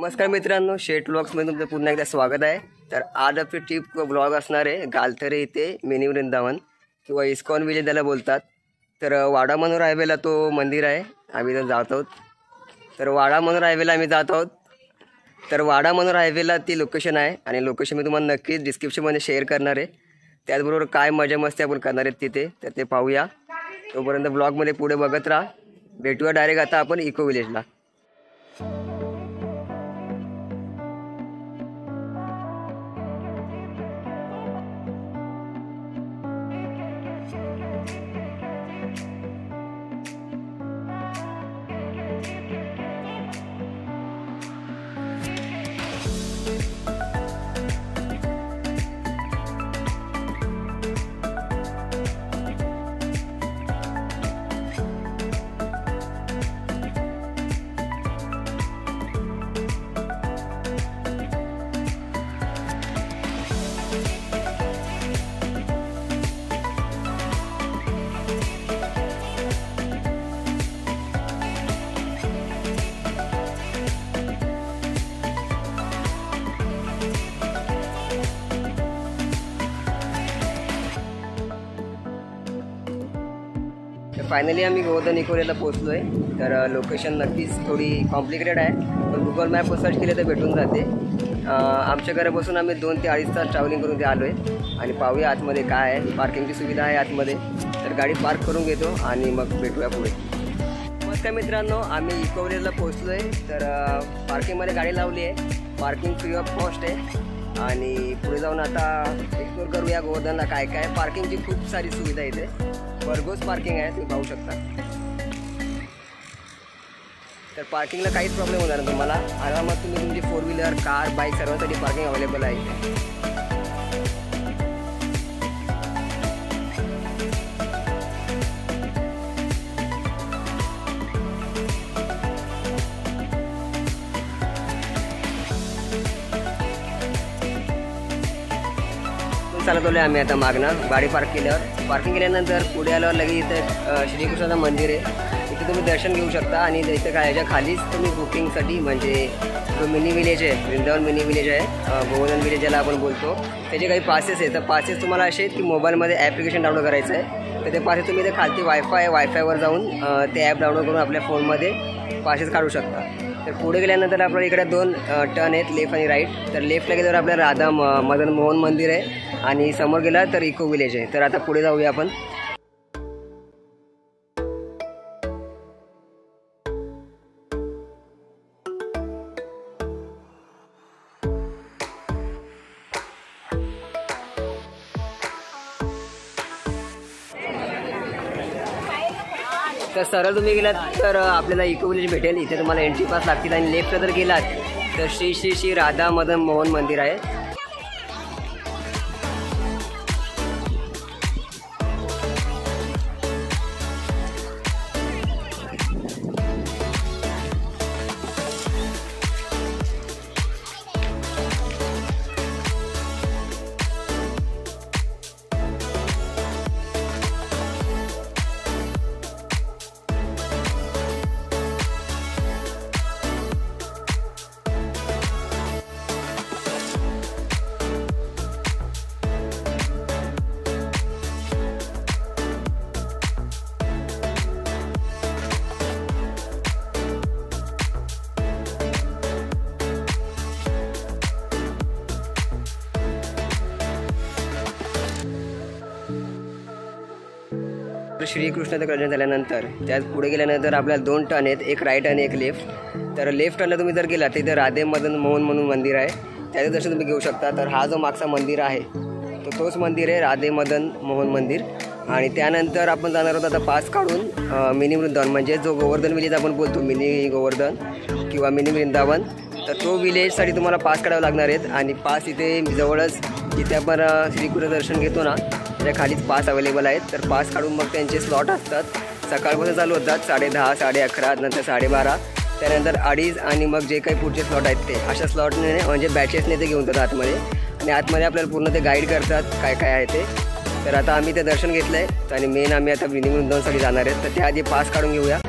नमस्कार मित्रांनो, शेट व्लॉग्समध्ये तुमचं पुन्हा एकदा स्वागत आहे। तर आज आपली ट्रिप व्लॉग असणार आहे गालथरे इथे मिनी वृंदावन किंवा इस्कॉन विलेज त्याला बोलतात। तर वाडा मनोहर हायवेला तो मंदिर आहे, आम्ही तर जात आहोत। तर वाडा मनोहर हायवेला आम्ही जात आहोत। तर वाडा मनोहर हायवेला ती लोकेशन आहे आणि लोकेशन मी तुम्हाला नक्कीच डिस्क्रिप्शनमध्ये शेअर करणार आहे। त्याचबरोबर काय मजा मस्ती आपण करणार आहेत तिथे, तर ते पाहूया। तोपर्यंत ब्लॉगमध्ये पुढे बघत राहा। भेटूया डायरेक्ट आता आपण इको विलेजला। फायनली आम्ही गोवर्धन इकोलेजला पोहोचलो आहे। तर लोकेशन नक्कीच थोडी कॉम्प्लिकेटेड आहे, पण गुगल मॅपवर सर्च केले तर भेटून जाते। आमच्या घरापासून आम्ही 2 ते 2.5 तास ट्रॅव्हलिंग करून ते आलो आहे आणि पाहूया आतमध्ये काय आहे। पार्किंगची सुविधा आहे आतमध्ये, तर गाडी पार्क करून घेतो आणि मग भेटूया पुढे। नमस्कार मित्रांनो, आम्ही इको विलेजला पोहोचलो आहे। तर पार्किंगमध्ये गाडी लावली आहे, पार्किंग फ्री ऑफ कॉस्ट आहे आणि पुढे जाऊन आता एक्सप्लोर करूया गोवर्धनला काय काय। पार्किंगची खूप सारी सुविधा आहे इथे, भरघोस पार्किंग आहे, तुम्ही पाहू शकता। तर पार्किंगला काहीच प्रॉब्लेम होणार नाही तुम्हाला, आरामात तुम्ही तुमची 4 व्हीलर कार बाईक सर्वांसाठी पार्किंग अवेलेबल आहे इथे। चालत आलो आम्ही आता मागणं गाडी पार्क केल्यावर। पार्किंग केल्यानंतर पुढे आल्यावर लगेच इथं श्रीकृष्णाचं मंदिर आहे, इथे तुम्ही दर्शन घेऊ शकता। आणि इथं काय याच्या खालीच तुम्ही बुकिंगसाठी म्हणजे जो मिनी विलेज आहे, वृंदावन मिनी विलेज आहे, गोवर्धन विलेज ज्याला आपण बोलतो, त्याचे काही पासेस आहेत। तर पासेस तुम्हाला असे आहेत की मोबाईलमध्ये ॲप्लिकेशन डाउनलोड करायचं आहे, तर ते पासेस तुम्ही इथे खालती वायफायवर जाऊन ते ॲप डाउनलोड करून आपल्या फोनमध्ये पासेस काढू शकता। तर पुढे गेल्यानंतर आपल्याला इकडे 2 टर्न आहेत, लेफ्ट आणि राईट। तर लेफ्टला गेल्यावर आपल्याला राधा मदन मोहन मंदिर आहे आणि समोर गेला तर इको विलेज आहे। तर आता पुढे जाऊया आपण। तर सरळ तुम्ही गेलात तर आपल्याला इको विलेज भेटेल। इथे तुम्हाला एंट्री पास लागतील आणि लेफ्टला जर गेलात तर श्री श्री श्री राधा मदन मोहन मंदिर आहे। श्रीकृष्णाचं दर्शन झाल्यानंतर त्यात पुढे गेल्यानंतर आपल्याला 2 टर्न आहेत, एक राईट आणि एक लेफ्ट। तर लेफ्ट टर्नला तुम्ही जर गेला तिथे राधे मदन मोहन म्हणून मंदिर आहे, त्याचं दर्शन तुम्ही घेऊ शकता। तर हा जो मागचा मंदिर आहे तो तोच मंदिर आहे, राधे मदन मोहन मंदिर। आणि त्यानंतर आपण जाणार आहोत आता पास काढून मिनी वृंदावन, म्हणजे जो गोवर्धन विलेज आपण बोलतो मिनी गोवर्धन किंवा मिनी वृंदावन, तर तो विलेजसाठी तुम्हाला पास काढावं लागणार आहेत। आणि पास इथे जवळच जिथे आपण श्रीकृष्ण दर्शन घेतो ना त्या खालीच पास अवेलेबल आहेत। तर पास काढून मग त्यांचे स्लॉट असतात, सकाळपासून चालू होतात 10:30, 11:30, नंतर 12:30, त्यानंतर 2:30 आणि मग जे काही पुढचे स्लॉट आहेत ते अशा स्लॉटने म्हणजे बॅचेसने ते घेऊन जातात आतमध्ये आणि आतमध्ये आपल्याला पूर्ण ते गाईड करतात काय काय आहे ते। तर आता आम्ही ते दर्शन घेतलं आहे आणि मेन आम्ही आता मिनी वृंदावनसाठी जाणार आहेत, तर त्याआधी पास काढून घेऊया।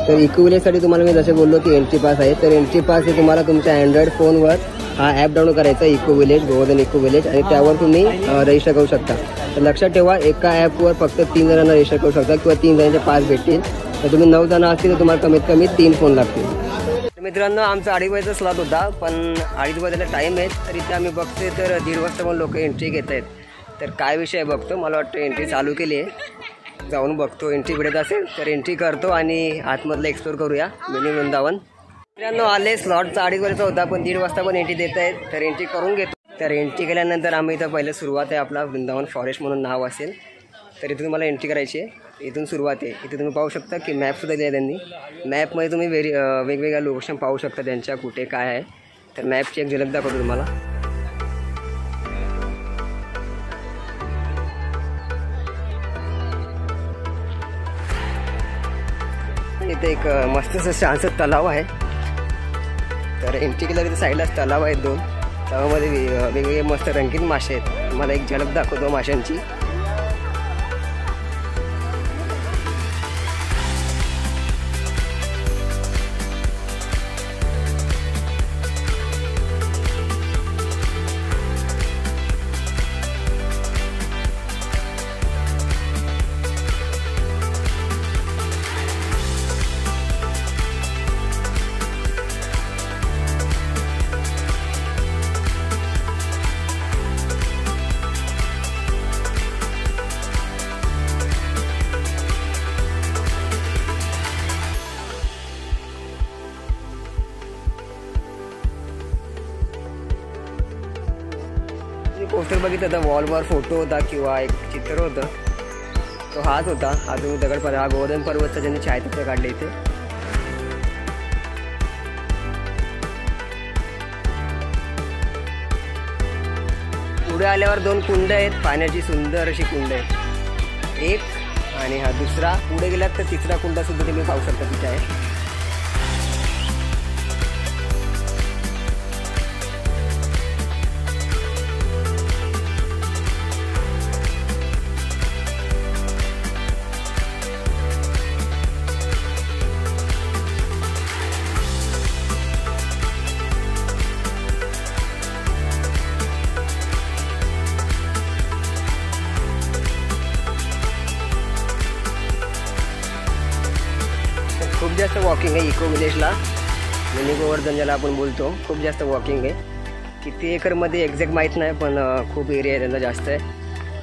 तर इको विलेजसाठी तुम्हाला मी जसे बोललो की एंट्री पास आहे, तर एंट्री पास हे तुम्हाला तुमच्या अँड्रॉइड फोनवर हा ॲप डाउनलोड करायचा eco village, Govardhan eco village, आणि त्यावर तुम्ही रजिस्टर करू शकता. तर लक्षात ठेवा, एका ॲपवर फक्त 3 जणांना रजिस्टर करू शकता किंवा 3 जणांचे पास भेटतील. तर तुम्ही 9 जण असतील तर तुम्हाला कमीत कमी 3 फोन लागतील. तर मित्रांनो, आमचा 2:30 वाजेचा स्लॉट होता, पण 2:30 वाजेला टाईम आहे, तर इथे आम्ही बघतोय तर 1:30 वाजता पण लोक एंट्री घेत आहेत. तर काय विषय बघतो, मला वाटतं एंट्री चालू केली आहे, जाऊन बघतो. एंट्री भेटत असेल तर एंट्री करतो आणि आतमधलं एक्सप्लोर करूया मिनी वृंदावन. मित्रांनो आले, स्लॉटचा 2:30 वाजेचा होता, पण 1:30 वाजता पण एंट्री देत आहेत, तर एंट्री करून घेतो. तर एंट्री केल्यानंतर आम्ही इथं पहिलं सुरुवात आहे, आपला वृंदावन फॉरेस्ट म्हणून नाव असेल, तर इथून तुम्हाला एंट्री करायची आहे. इथून सुरुवात आहे. इथे तुम्ही पाहू शकता की मॅपसुद्धा दिला आहे त्यांनी. मॅपमध्ये तुम्ही वेगवेगळ्या लोकेशन पाहू शकता त्यांच्या कुठे काय आहे. तर मॅपची एक झलक दाखवतो तुम्हाला. इथे एक मस्त असं छानसं तलाव आहे. तर एंट्री केलं तिथे साईडलाच तलाव आहेत 2. तलावामध्ये वेगवेगळे मस्त रंगीन मासे आहेत. मला एक झलक दाखवतो माशांची. पोस्टर बघितलं तर वॉलवर फोटो होता किंवा एक चित्र होतं, तो हाच होता. हा तुम्ही दगड हा गोवर्धन पर्वतचा ज्यांनी छायाचित्र काढले इथे. पुढे आल्यावर 2 कुंड आहेत, पाण्याची सुंदर अशी कुंड आहेत एक, आणि हा दुसरा. पुढे गेलात तर तिसरा कुंड सुद्धा तुम्ही पाहू शकता तिथे आहे. खूप जास्त वॉकिंग आहे इको विलेजला, मिनी गोवर्धन ज्याला आपण बोलतो. खूप जास्त वॉकिंग आहे. किती एकरमध्ये एक्झॅक्ट माहीत नाही, पण खूप एरिया आहे त्यांना जास्त आहे.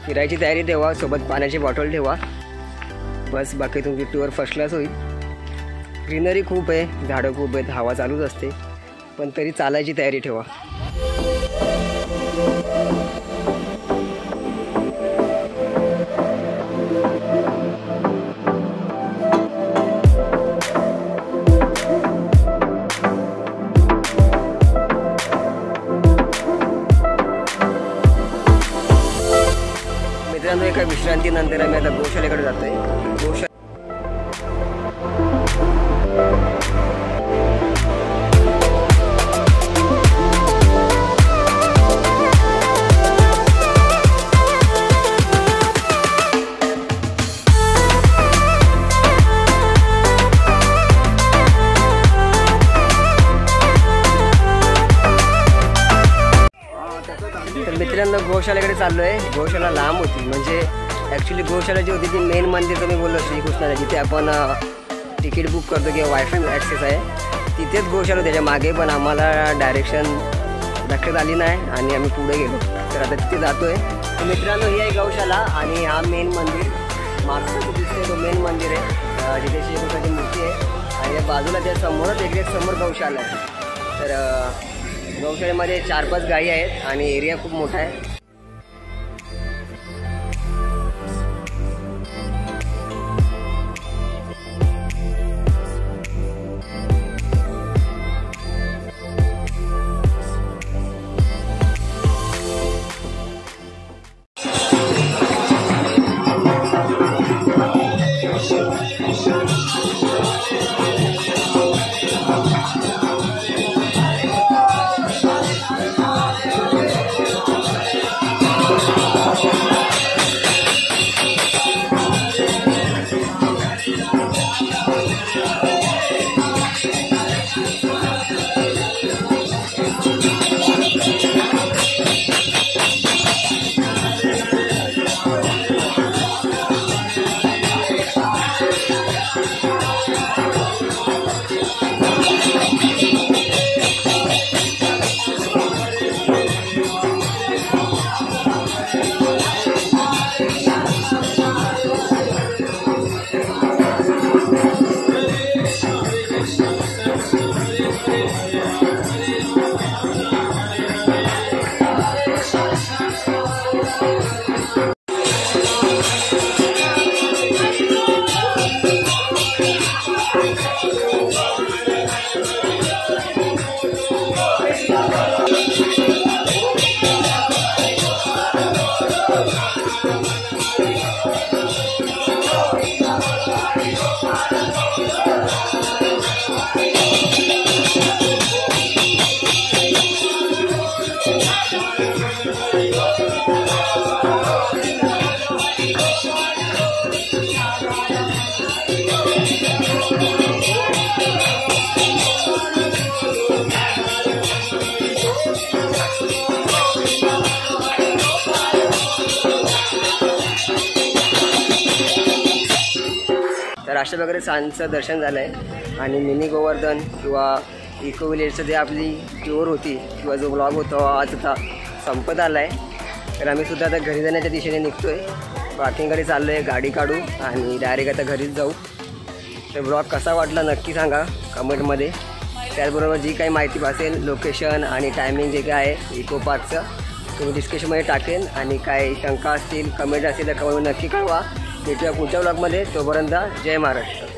फिरायची तयारी ठेवा, सोबत पाण्याची बॉटल ठेवा, बस. बाकी तुमची टूर फर्स्ट क्लास होईल. ग्रीनरी खूप आहे, झाडं खूप आहेत, हवा चालूच असते, पण तरी चालायची तयारी ठेवा. मित्रांनो, एका विश्रांतीनंतर आम्ही आता गोशालेकडे जातोय. तर मित्रांनो, गोशालेकडे चाललो आहे. गोशाला लांब होती, म्हणजे ॲक्च्युली गोशाला जी होती ती मेन मंदिर तुम्ही बोललो श्रीकृष्णाला, जिथे आपण तिकीट बुक करतो किंवा वायफाय ॲक्सेस आहे, तिथेच गोशाला. त्याच्या मागे पण आम्हाला डायरेक्शन लक्षात आली नाही आणि आम्ही पुढे गेलो, तर आता तिथे जातो आहे. तर मित्रांनो, ही आहे गौशाला आणि हा मेन मंदिर. मागचं दिसते तो मेन मंदिर आहे, जिथे श्रीकृष्णाची मूर्ती आहे, आणि या बाजूला त्या समोरच एक्झॅक्ट समोर गौशाला आहे. तर गौशाळेमध्ये 4-5 गायी आहेत आणि एरिया खूप मोठा आहे. राष्ट्रप्रगतीचं दर्शन झालं आहे आणि मिनी गोवर्धन किंवा इको विलेजचं जे आपली टूर होती किंवा जो ब्लॉग होता आज आता संपत आला आहे. तर आम्हीसुद्धा आता घरी जाण्याच्या दिशेने निघतो आहे. पार्किंगकडे चाललो आहे, गाडी काढू आणि डायरेक्ट आता घरीच जाऊ. तर ब्लॉग कसा वाटला नक्की सांगा कमेंटमध्ये. त्याचबरोबर जी काही माहिती असेल लोकेशन आणि टायमिंग जे काय आहे इको पार्कचं तुम्ही डिस्क्रिप्शनमध्ये टाकेन. आणि काय शंका असतील कमेंट असतील तर कमेंट नक्की कळवा. भेटूया पुढच्या ब्लॉगमध्ये. तोपर्यंत जय महाराष्ट्र.